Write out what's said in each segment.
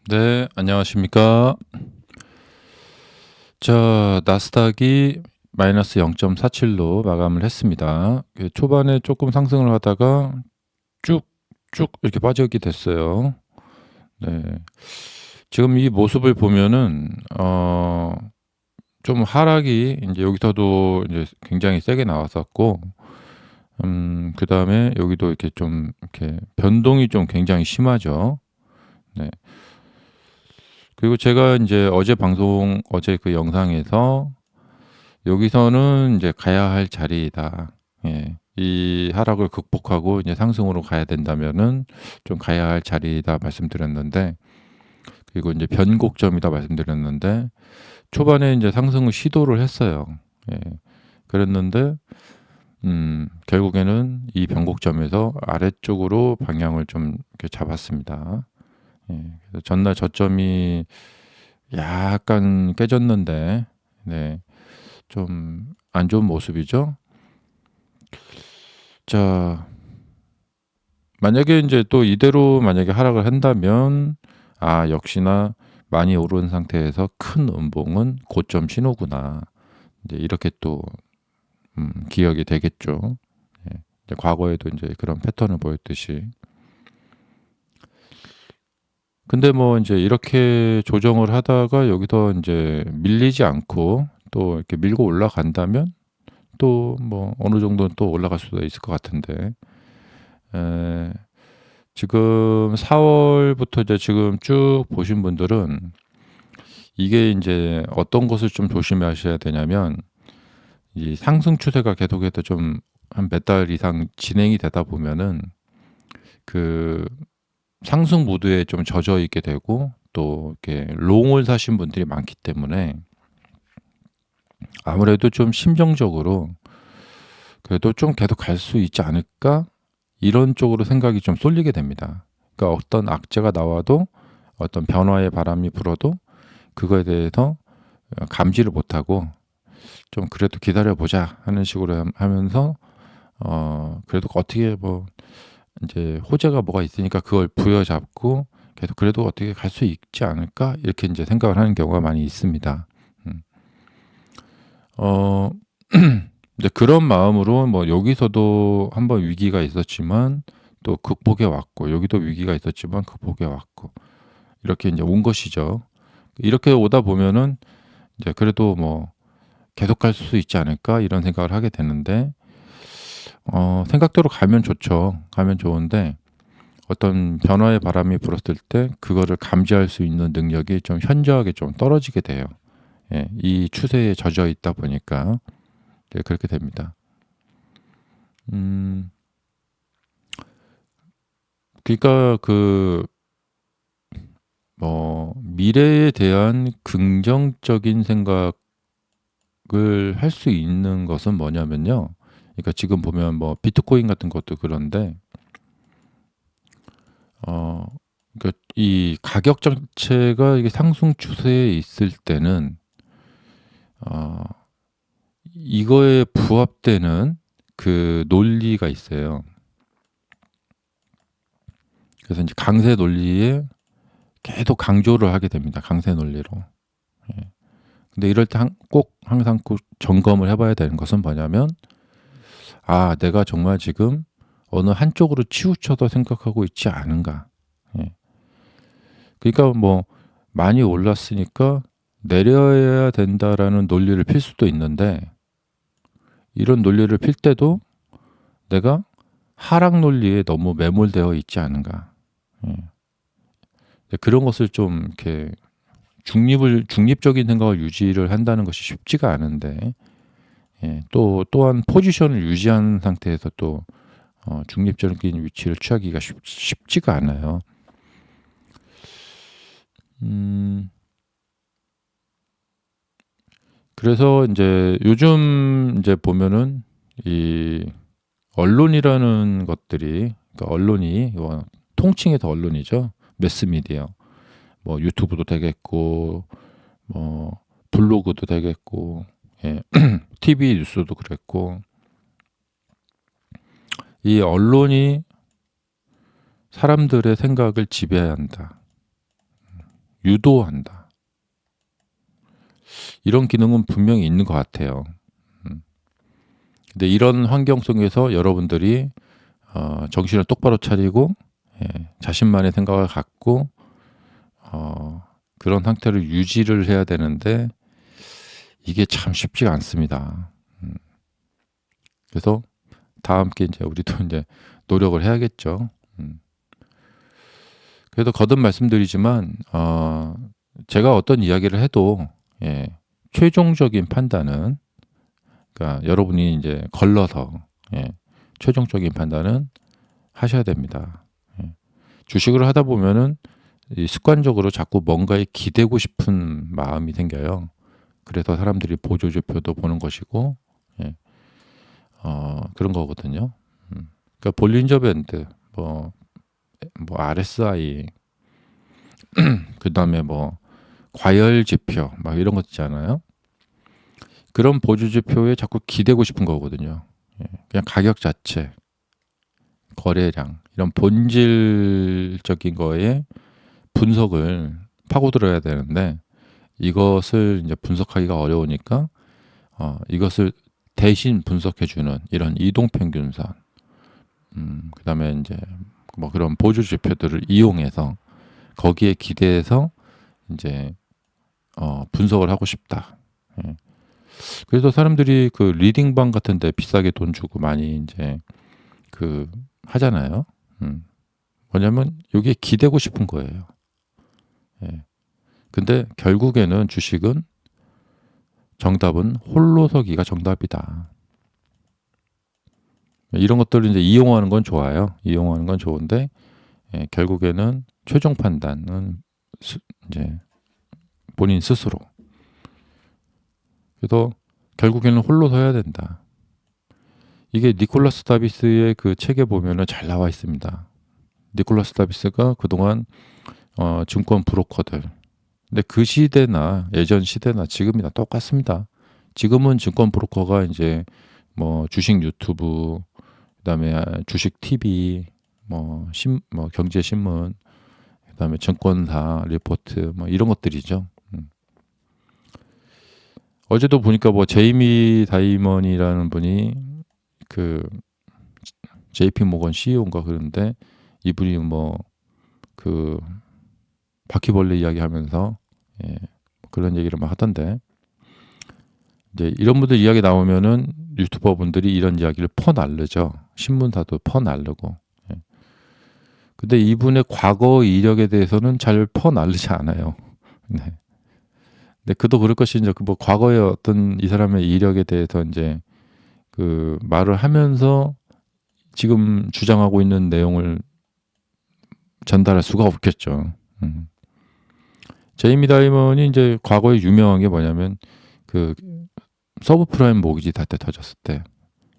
네, 안녕하십니까. 자, 나스닥이 마이너스 0.47로 마감을 했습니다. 초반에 조금 상승을 하다가 쭉쭉 이렇게 빠지게 됐어요. 네. 지금 이 모습을 보면은, 좀 하락이 이제 여기서도 이제 굉장히 세게 나왔었고, 그 다음에 여기도 이렇게 좀 이렇게 변동이 좀 굉장히 심하죠. 네. 그리고 제가 이제 어제 그 영상에서 여기서는 이제 가야 할 자리이다. 예. 이 하락을 극복하고 이제 상승으로 가야 된다면은 좀 가야 할 자리이다 말씀드렸는데, 그리고 이제 변곡점이다 말씀드렸는데, 초반에 이제 상승을 시도를 했어요. 예. 그랬는데, 결국에는 이 변곡점에서 아래쪽으로 방향을 좀 이렇게 잡았습니다. 예. 그래서 전날 저점이 약간 깨졌는데, 네. 좀 안 좋은 모습이죠. 자, 만약에 이제 또 이대로 만약에 하락을 한다면, 역시나 많이 오른 상태에서 큰 음봉은 고점 신호구나. 이제 이렇게 또 기억이 되겠죠. 예. 이제 과거에도 이제 그런 패턴을 보였듯이. 근데 뭐 이제 이렇게 조정을 하다가 여기서 이제 밀리지 않고 또 이렇게 밀고 올라간다면 또 뭐 어느 정도는 또 올라갈 수도 있을 것 같은데, 에, 지금 4월부터 이제 지금 쭉 보신 분들은 이게 이제 어떤 것을 좀 조심하셔야 되냐면, 이 상승 추세가 계속해서 좀 한 몇 달 이상 진행이 되다 보면은 그 상승 모드에 좀 젖어 있게 되고, 또 이렇게 롱을 사신 분들이 많기 때문에 아무래도 좀 심정적으로 그래도 좀 계속 갈 수 있지 않을까, 이런 쪽으로 생각이 좀 쏠리게 됩니다. 그러니까 어떤 악재가 나와도, 어떤 변화의 바람이 불어도 그거에 대해서 감지를 못하고 좀 그래도 기다려 보자 하는 식으로 하면서, 그래도 어떻게 뭐 이제 호재가 뭐가 있으니까 그걸 부여잡고 계속 그래도 어떻게 갈 수 있지 않을까, 이렇게 이제 생각을 하는 경우가 많이 있습니다. 음. 어 이제 그런 마음으로 뭐 여기서도 한번 위기가 있었지만 또 극복해 왔고, 여기도 위기가 있었지만 극복해 왔고, 이렇게 이제 온 것이죠. 이렇게 오다 보면은 이제 그래도 뭐 계속 갈 수 있지 않을까, 이런 생각을 하게 되는데, 생각대로 가면 좋죠. 가면 좋은데 어떤 변화의 바람이 불었을 때 그거를 감지할 수 있는 능력이 좀 현저하게 좀 떨어지게 돼요. 예, 이 추세에 젖어 있다 보니까 네, 그렇게 됩니다. 음, 그러니까 그 뭐 미래에 대한 긍정적인 생각을 할 수 있는 것은 뭐냐면요. 그러니까 지금 보면 뭐 비트코인 같은 것도 그런데, 어, 그러니까 이 가격 자체가 이게 상승 추세에 있을 때는, 어, 이거에 부합되는 그 논리가 있어요. 그래서 이제 강세 논리에 계속 강조를 하게 됩니다. 강세 논리로. 예. 근데 이럴 때 꼭 항상 꼭 점검을 해봐야 되는 것은 뭐냐면, 내가 정말 지금 어느 한쪽으로 치우쳐서 생각하고 있지 않은가. 예. 그러니까 뭐 많이 올랐으니까 내려야 된다라는 논리를 필 수도 있는데, 이런 논리를 필 때도 내가 하락 논리에 너무 매몰되어 있지 않은가. 예. 그런 것을 좀 이렇게 중립적인 생각을 유지를 한다는 것이 쉽지가 않은데, 예, 또한 포지션을 유지한 상태에서 또 중립적인 위치를 취하기가 쉽지가 않아요. 음, 그래서 이제 요즘 이제 보면은 이 언론이라는 것들이, 그러니까 언론이 통칭해서 언론이죠. 매스미디어. 뭐 유튜브도 되겠고, 뭐 블로그도 되겠고, 예, TV 뉴스도 그랬고, 이 언론이 사람들의 생각을 지배한다. 유도한다. 이런 기능은 분명히 있는 것 같아요. 근데 이런 환경 속에서 여러분들이 정신을 똑바로 차리고 자신만의 생각을 갖고 그런 상태를 유지를 해야 되는데 이게 참 쉽지가 않습니다. 그래서 다 함께 이제 우리도 이제 노력을 해야겠죠. 그래도 거듭 말씀드리지만 제가 어떤 이야기를 해도 최종적인 판단은 그러니까 여러분이 이제 걸러서 최종적인 판단은 하셔야 됩니다. 주식을 하다 보면은 습관적으로 자꾸 뭔가에 기대고 싶은 마음이 생겨요. 그래서 사람들이 보조지표도 보는 것이고 그런 거거든요. 그러니까 볼린저 밴드, 뭐 RSI, 그 다음에 뭐 과열 지표, 막 이런 것 있잖아요. 그런 보조지표에 자꾸 기대고 싶은 거거든요. 그냥 가격 자체, 거래량 이런 본질적인 거에 분석을 파고들어야 되는데 이것을 이제 분석하기가 어려우니까 이것을 대신 분석해주는 이런 이동평균선, 그다음에 이제 뭐 그런 보조 지표들을 이용해서 거기에 기대해서 이제 분석을 하고 싶다. 그래서 사람들이 그 리딩방 같은데 비싸게 돈 주고 많이 이제 그 하잖아요. 뭐냐면 여기에 기대고 싶은 거예요. 근데 결국에는 주식은 정답은 홀로서기가 정답이다. 이런 것들을 이제 이용하는 건 좋아요. 이용하는 건 좋은데 결국에는 최종 판단은 이제 본인 스스로. 그래서 결국에는 홀로 서야 된다. 이게 니콜라스 다비스의 그 책에 보면은 잘 나와 있습니다. 니콜라스 다비스가 그동안 증권 브로커들. 근데 그 시대나 예전 시대나 지금이나 똑같습니다. 지금은 증권 브로커가 이제 뭐 주식 유튜브, 그다음에 주식 TV, 뭐 경제 신문, 그다음에 증권사 리포트 뭐 이런 것들이죠. 어제도 보니까 뭐 제이미 다이먼이라는 분이 그 JP 모건 CEO인가 그런데 이분이 뭐 그 바퀴벌레 이야기하면서 그런 얘기를 막 하던데 이제 이런 분들 이야기 나오면은 유튜버 분들이 이런 이야기를 퍼날르죠. 신문사도 퍼날르고. 근데 이분의 과거 이력에 대해서는 잘 퍼날르지 않아요. 네. 근데 그도 그럴 것이 이제 그 뭐 과거의 어떤 이 사람의 이력에 대해서 이제 그 말을 하면서 지금 주장하고 있는 내용을 전달할 수가 없겠죠. 제이미 다이먼이 이제 과거에 유명한 게 뭐냐면 그 서브프라임 모기지 사태 터졌을 때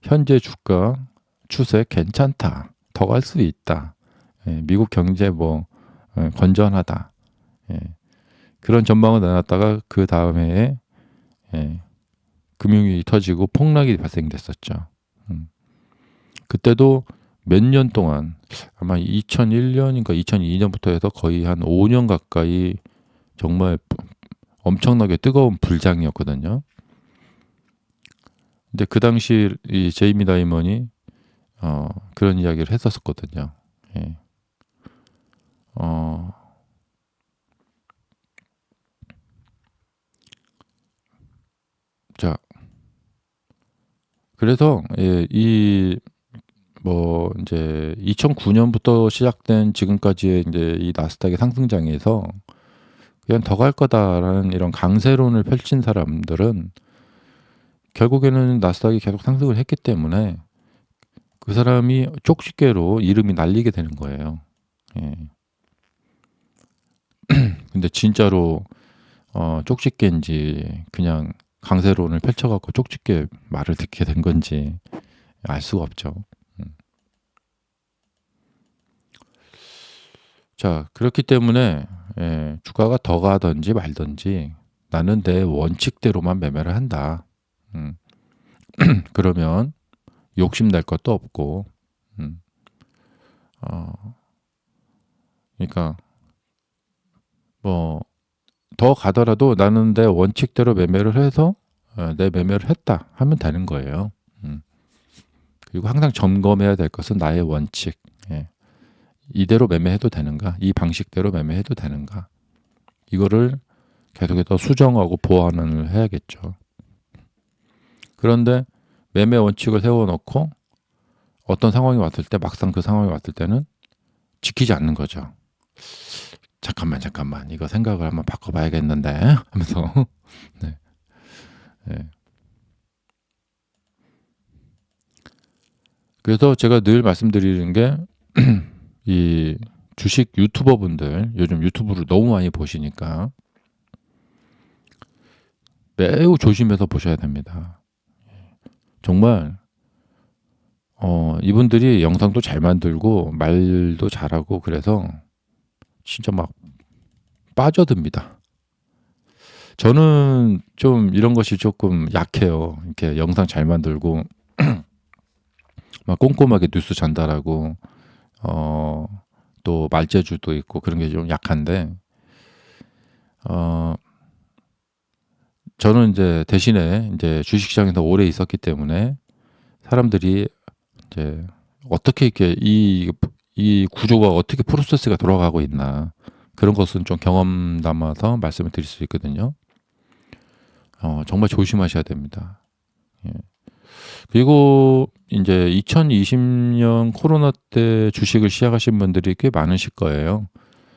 현재 주가 추세 괜찮다. 더 갈 수 있다. 미국 경제 뭐 건전하다. 그런 전망을 내놨다가 그 다음 해에 금융위기 터지고 폭락이 발생됐었죠. 그때도 몇 년 동안 아마 2001년인가 2002년부터 해서 거의 한 5년 가까이 정말 엄청나게 뜨거운 불장이었거든요. 근데 그 당시 이 제이미 다이먼이 그런 이야기를 했었거든요. 자, 그래서 이 뭐 이제 2009년부터 시작된 지금까지의 이제 이 나스닥의 상승장에서 그냥 더 갈 거다라는 이런 강세론을 펼친 사람들은 결국에는 나스닥이 계속 상승을 했기 때문에 그 사람이 쪽집게로 이름이 날리게 되는 거예요. 근데 진짜로 쪽집게인지 그냥 강세론을 펼쳐갖고 쪽집게 말을 듣게 된 건지 알 수가 없죠. 자, 그렇기 때문에 주가가 더 가든지 말든지 나는 내 원칙대로만 매매를 한다. 그러면 욕심 낼 것도 없고, 그러니까 뭐 더 가더라도 나는 내 원칙대로 매매를 해서 내 매매를 했다 하면 되는 거예요. 그리고 항상 점검해야 될 것은 나의 원칙. 예. 이대로 매매해도 되는가? 이 방식대로 매매해도 되는가? 이거를 계속해서 수정하고 보완을 해야겠죠. 그런데 매매 원칙을 세워놓고 어떤 상황이 왔을 때 막상 그 상황이 왔을 때는 지키지 않는 거죠. 잠깐만 이거 생각을 한번 바꿔봐야겠는데 하면서 네. 네. 그래서 제가 늘 말씀드리는 게 이 주식 유튜버 분들 요즘 유튜브를 너무 많이 보시니까 매우 조심해서 보셔야 됩니다. 정말 이분들이 영상도 잘 만들고 말도 잘하고 그래서 진짜 막 빠져듭니다. 저는 좀 이런 것이 조금 약해요. 이렇게 영상 잘 만들고 막 꼼꼼하게 뉴스 전달하고 또 말재주도 있고 그런 게 좀 약한데 저는 이제 대신에 이제 주식시장에서 오래 있었기 때문에 사람들이 이제 어떻게 이렇게 이 구조가 어떻게 프로세스가 돌아가고 있나 그런 것은 좀 경험 담아서 말씀을 드릴 수 있거든요. 정말 조심하셔야 됩니다. 예. 그리고 이제 2020년 코로나 때 주식을 시작하신 분들이 꽤 많으실 거예요.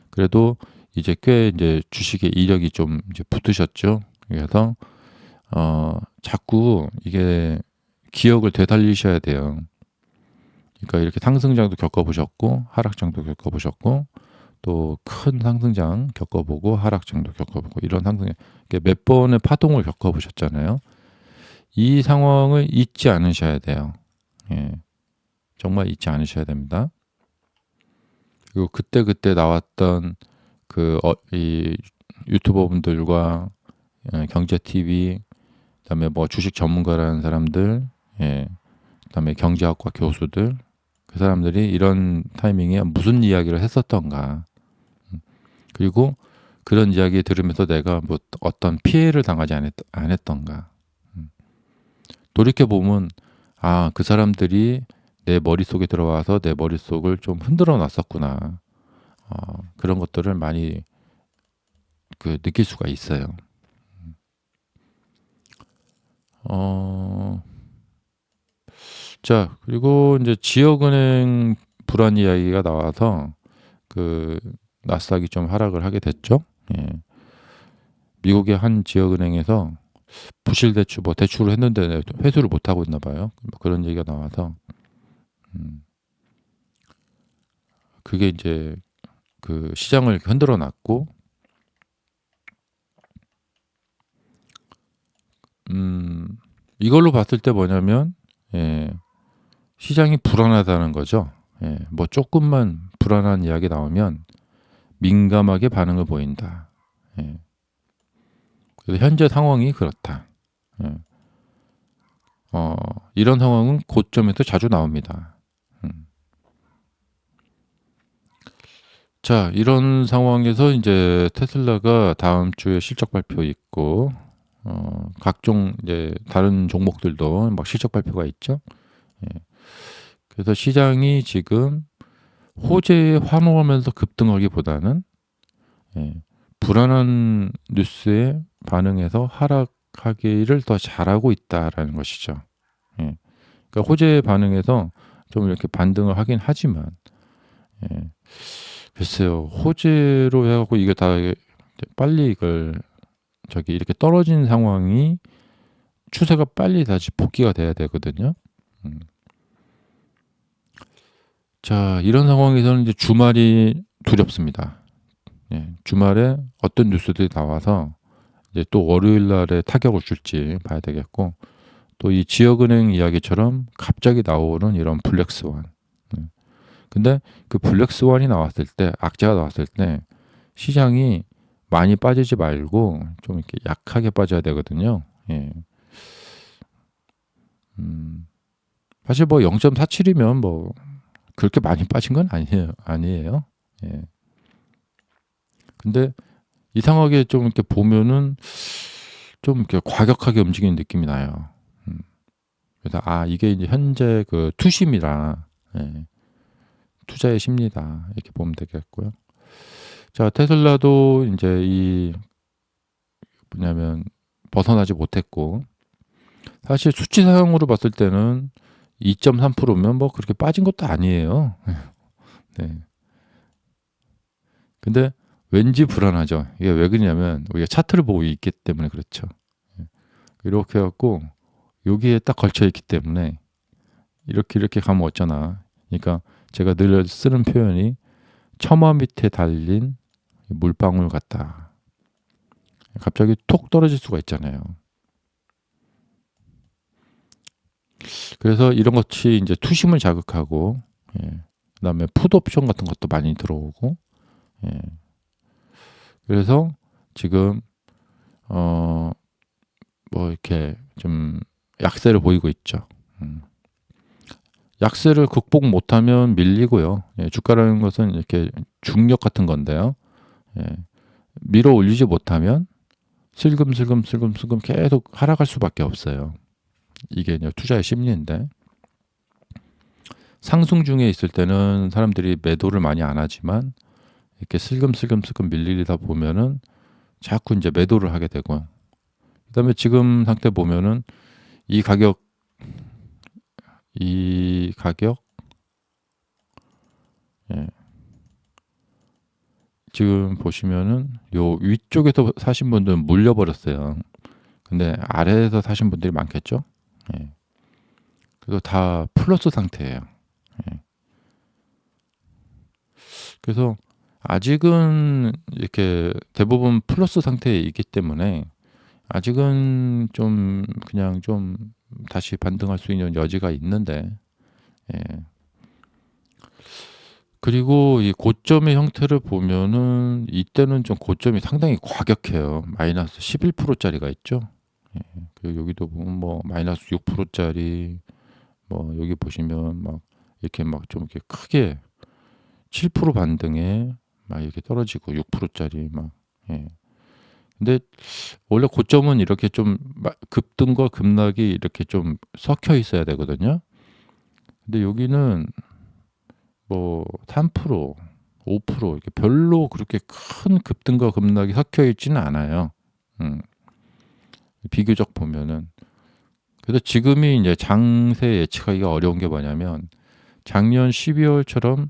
그래도 이제 꽤 이제 주식에 이력이 좀 이제 붙으셨죠. 그래서 자꾸 이게 기억을 되살리셔야 돼요. 그러니까 이렇게 상승장도 겪어보셨고 하락장도 겪어보셨고 또 큰 상승장 겪어보고 하락장도 겪어보고 이런 상승 몇 번의 파동을 겪어보셨잖아요. 이 상황을 잊지 않으셔야 돼요. 예, 정말 잊지 않으셔야 됩니다. 그리고 그때 나왔던 이 유튜버 분들과 경제 TV, 그다음에 뭐 주식 전문가라는 사람들, 예, 그다음에 경제학과 교수들, 그 사람들이 이런 타이밍에 무슨 이야기를 했었던가. 그리고 그런 이야기 들으면서 내가 뭐 어떤 피해를 당하지 않았던가. 돌이켜 보면 그 사람들이 내 머릿속에 들어와서 내 머릿속을 좀 흔들어 놨었구나. 그런 것들을 많이 느낄 수가 있어요. 자, 그리고 이제 지역은행 불안 이야기가 나와서 나스닥이 좀 하락을 하게 됐죠. 예. 미국의 한 지역은행에서 부실 대출, 뭐 대출을 했는데 회수를 못 하고 있나 봐요. 뭐 그런 얘기가 나와서 그게 이제 시장을 흔들어 놨고, 이걸로 봤을 때 뭐냐면, 예, 시장이 불안하다는 거죠. 예, 뭐 조금만 불안한 이야기 나오면 민감하게 반응을 보인다. 예. 그래서 현재 상황이 그렇다. 예. 이런 상황은 고점에서 자주 나옵니다. 자, 이런 상황에서 이제 테슬라가 다음 주에 실적 발표 있고, 각종 이제 다른 종목들도 막 실적 발표가 있죠. 예. 그래서 시장이 지금 호재에 환호하면서 급등하기보다는 불안한 뉴스에 반응해서 하락하기를 더 잘하고 있다라는 것이죠. 그러니까 호재에 반응해서 좀 이렇게 반등을 하긴 하지만, 글쎄요, 호재로 해갖고 이게 다 빨리 이걸 이렇게 떨어진 상황이 추세가 빨리 다시 복귀가 돼야 되거든요. 자, 이런 상황에서는 이제 주말이 두렵습니다. 주말에 어떤 뉴스들이 나와서 이제 또 월요일 날에 타격을 줄지 봐야 되겠고, 또 이 지역은행 이야기처럼 갑자기 나오는 이런 블랙스완. 근데 그 블랙스완이 나왔을 때, 악재가 나왔을 때 시장이 많이 빠지지 말고 좀 이렇게 약하게 빠져야 되거든요. 예. 사실 뭐 0.47이면 뭐 그렇게 많이 빠진 건 아니에요. 예. 근데 이상하게 좀 이렇게 보면은 좀 이렇게 과격하게 움직이는 느낌이 나요. 그래서 이게 이제 현재 그 투심이라, 예, 투자의 심리다 이렇게 보면 되겠고요. 자, 테슬라도 이제 이 뭐냐면 벗어나지 못했고, 사실 수치상으로 봤을 때는 2.3%면 뭐 그렇게 빠진 것도 아니에요. 네. 근데 왠지 불안하죠. 이게 왜 그러냐면 우리가 차트를 보고 있기 때문에 그렇죠. 이렇게 해갖고 여기에 딱 걸쳐 있기 때문에 이렇게 가면 어쩌나. 그러니까 제가 늘 쓰는 표현이 처마 밑에 달린 물방울 같다. 갑자기 톡 떨어질 수가 있잖아요. 그래서 이런 것이 이제 투심을 자극하고, 예. 그다음에 풋 옵션 같은 것도 많이 들어오고, 예. 그래서 지금 뭐 이렇게 좀 약세를 보이고 있죠. 약세를 극복 못하면 밀리고요. 예, 주가라는 것은 이렇게 중력 같은 건데요. 예, 밀어 올리지 못하면 슬금슬금 계속 하락할 수밖에 없어요. 이게 이제 투자의 심리인데, 상승 중에 있을 때는 사람들이 매도를 많이 안 하지만 이렇게 슬금슬금 밀리다 보면은 자꾸 이제 매도를 하게 되고요. 그다음에 지금 상태 보면은 이 가격 예, 지금 보시면은 요 위쪽에서 사신 분들은 물려버렸어요. 근데 아래에서 사신 분들이 많겠죠. 예. 그래서 다 플러스 상태예요. 예. 그래서 아직은 이렇게 대부분 플러스 상태에 있기 때문에 아직은 좀 그냥 좀 다시 반등할 수 있는 여지가 있는데, 예. 그리고 이 고점의 형태를 보면은 이때는 좀 고점이 상당히 과격해요. 마이너스 11%짜리가 있죠. 예. 그리고 여기도 보면 뭐 마이너스 6%짜리, 뭐 여기 보시면 막 이렇게 막 좀 이렇게 크게 7% 반등에 막 이렇게 떨어지고 6%짜리 막, 예. 근데 원래 고점은 이렇게 좀 급등과 급락이 이렇게 좀 섞여 있어야 되거든요. 근데 여기는 뭐 3%, 5% 이렇게 별로 그렇게 큰 급등과 급락이 섞여 있지는 않아요. 비교적 보면은. 그래서 지금이 이제 장세 예측하기가 어려운 게 뭐냐면 작년 12월처럼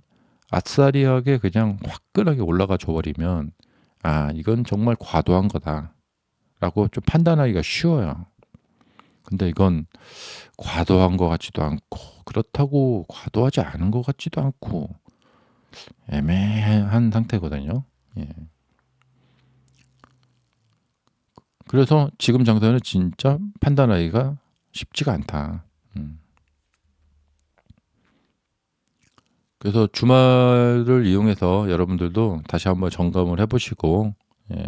아싸리하게 그냥 화끈하게 올라가 줘 버리면 이건 정말 과도한 거다라고 좀 판단하기가 쉬워요. 근데 이건 과도한 것 같지도 않고 그렇다고 과도하지 않은 것 같지도 않고 애매한 상태거든요. 예. 그래서 지금 장세는 진짜 판단하기가 쉽지가 않다. 그래서 주말을 이용해서 여러분들도 다시 한번 점검을 해보시고, 예,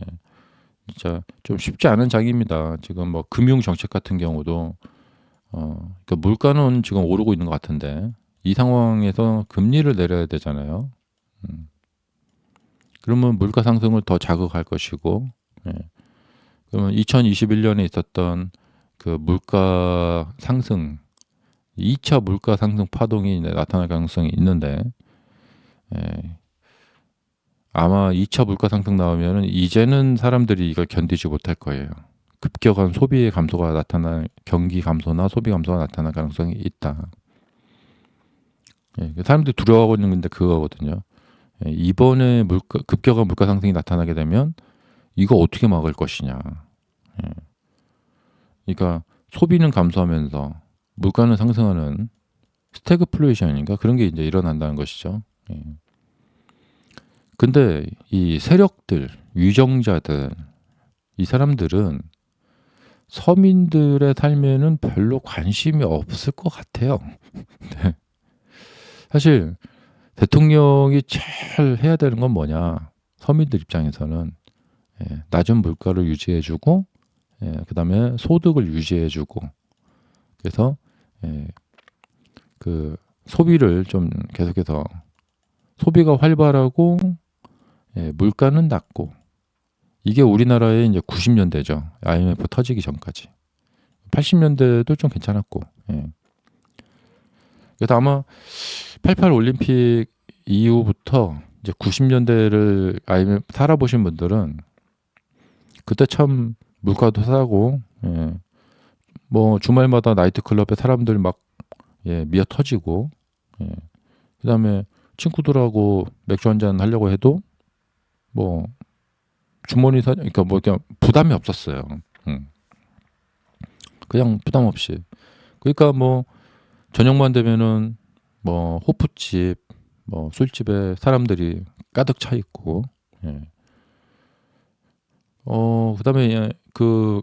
진짜 좀 쉽지 않은 장입니다. 지금 뭐 금융 정책 같은 경우도 그러니까 물가는 지금 오르고 있는 것 같은데 이 상황에서 금리를 내려야 되잖아요. 음, 그러면 물가 상승을 더 자극할 것이고, 예, 그러면 2021년에 있었던 그 물가 상승, 2차 물가 상승 파동이 나타날 가능성이 있는데, 예, 아마 2차 물가 상승 나오면은 이제는 사람들이 이걸 견디지 못할 거예요. 급격한 소비의 감소가 나타날, 경기 감소나 소비 감소가 나타날 가능성이 있다. 예, 사람들이 두려워하고 있는 건데 그거거든요. 예, 이번에 급격한 물가 상승이 나타나게 되면 이거 어떻게 막을 것이냐. 예, 그러니까 소비는 감소하면서 물가는 상승하는 스태그플레이션인가 그런 게 이제 일어난다는 것이죠. 예. 근데 이 세력들, 위정자들, 이 사람들은 서민들의 삶에는 별로 관심이 없을 것 같아요. 네. 사실 대통령이 제일 해야 되는 건 뭐냐? 서민들 입장에서는 낮은 물가를 유지해주고, 그다음에 소득을 유지해주고, 그래서 그 소비를 좀 계속해서 소비가 활발하고 물가는 낮고 이게 우리나라의 이제 90년대죠. IMF 터지기 전까지. 80년대도 좀 괜찮았고. 예. 그래서 아마 88 올림픽 이후부터 이제 90년대를 IMF 살아보신 분들은 그때 참 물가도 싸고, 예. 뭐 주말마다 나이트클럽에 사람들 막 미어 터지고, 예. 그다음에 친구들하고 맥주 한잔 하려고 해도 뭐 주머니 그러니까 뭐 그냥 부담이 없었어요. 그냥 부담 없이. 그러니까 뭐 저녁만 되면은 뭐 호프집, 뭐 술집에 사람들이 가득 차 있고, 예. 그다음에 그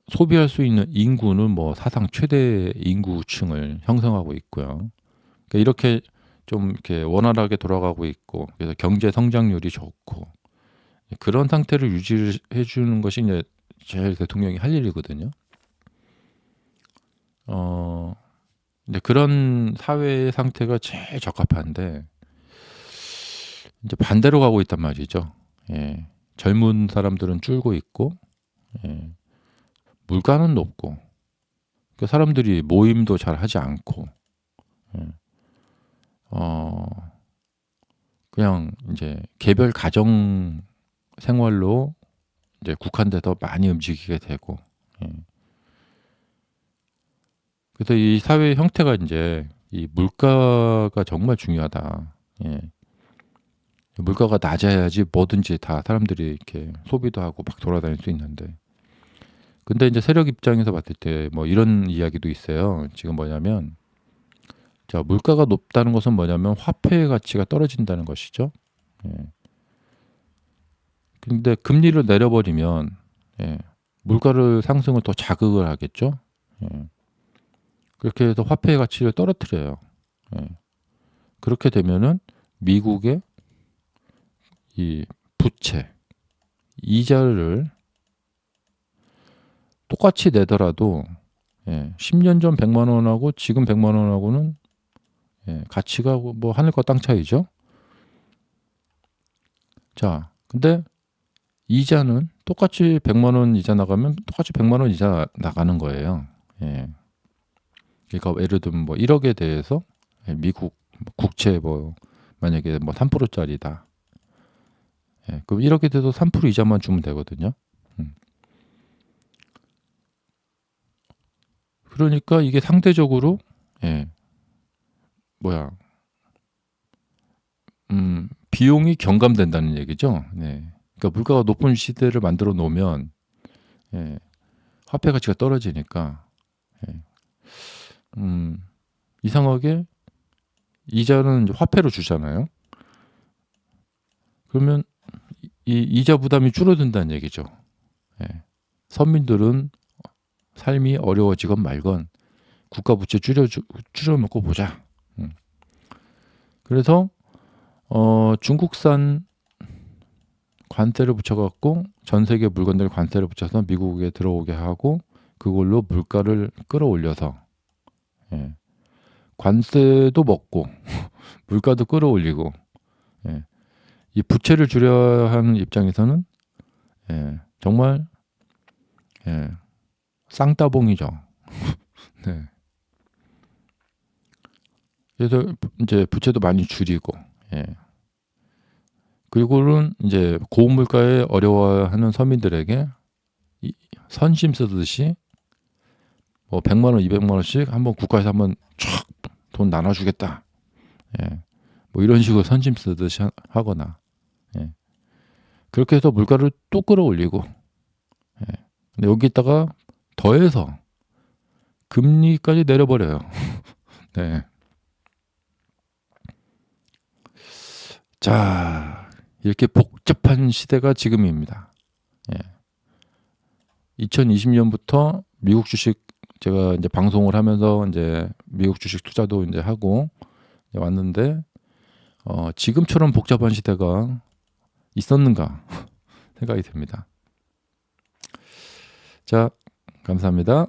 소비할 수 있는 인구는 뭐 사상 최대 인구층을 형성하고 있고요. 그러니까 이렇게 좀 이렇게 원활하게 돌아가고 있고, 그래서 경제 성장률이 좋고, 그런 상태를 유지해 주는 것이 이제 제일 대통령이 할 일이거든요. 이제 그런 사회의 상태가 제일 적합한데 이제 반대로 가고 있단 말이죠. 예. 젊은 사람들은 줄고 있고, 예. 물가는 높고, 그러니까 사람들이 모임도 잘 하지 않고, 예. 그냥 이제 개별 가정 생활로 이제 국한돼서 많이 움직이게 되고, 예. 그래서 이 사회 형태가 이제 이 물가가 정말 중요하다. 예. 물가가 낮아야지 뭐든지 다 사람들이 이렇게 소비도 하고 막 돌아다닐 수 있는데. 근데 이제 세력 입장에서 봤을 때 뭐 이런 이야기도 있어요. 지금 뭐냐면, 자, 물가가 높다는 것은 뭐냐면 화폐의 가치가 떨어진다는 것이죠. 예. 근데 금리를 내려버리면, 예, 물가를 상승을 더 자극을 하겠죠. 예. 그렇게 해서 화폐의 가치를 떨어뜨려요. 예. 그렇게 되면은 미국의 이 부채, 이자를 똑같이 내더라도, 예, 10년 전 100만 원하고 지금 100만 원하고는, 예, 가치가 뭐 하늘과 땅 차이죠. 자, 근데 이자는 똑같이 100만 원 이자 나가면 똑같이 100만 원 이자 나가는 거예요. 예. 그러니까 예를 들면 뭐 1억에 대해서, 예, 미국 국채 뭐 만약에 뭐 3%짜리다. 예, 그럼 1억에 대해서 3% 이자만 주면 되거든요. 그러니까 이게 상대적으로, 예, 뭐야, 비용이 경감된다는 얘기죠. 네. 그러니까 물가가 높은 시대를 만들어 놓으면, 예, 화폐 가치가 떨어지니까, 예, 이상하게 이자는 이제 화폐로 주잖아요. 그러면 이 이자 부담이 줄어든다는 얘기죠. 예. 서민들은 삶이 어려워지건 말건 국가 부채 줄여놓고 보자. 그래서 중국산 관세를 붙여갖고 전 세계 물건들 관세를 붙여서 미국에 들어오게 하고 그걸로 물가를 끌어올려서, 예, 관세도 먹고 물가도 끌어올리고, 예, 이 부채를 줄여야 하는 입장에서는, 예, 정말, 예, 쌍따봉이죠. 네. 그래서 이제 부채도 많이 줄이고, 예. 그리고는 이제 고물가에 어려워하는 서민들에게 선심 쓰듯이 뭐 100만 원, 200만 원씩 한번 국가에서 한번 촥 돈 나눠주겠다. 예. 뭐 이런 식으로 선심 쓰듯이 하거나, 예. 그렇게 해서 물가를 또 끌어올리고, 예. 근데 여기다가 더해서 금리까지 내려버려요. 네. 자, 이렇게 복잡한 시대가 지금입니다. 예. 2020년부터 미국 주식 제가 이제 방송을 하면서 이제 미국 주식 투자도 이제 하고 왔는데, 지금처럼 복잡한 시대가 있었는가 생각이 듭니다. 자, 감사합니다.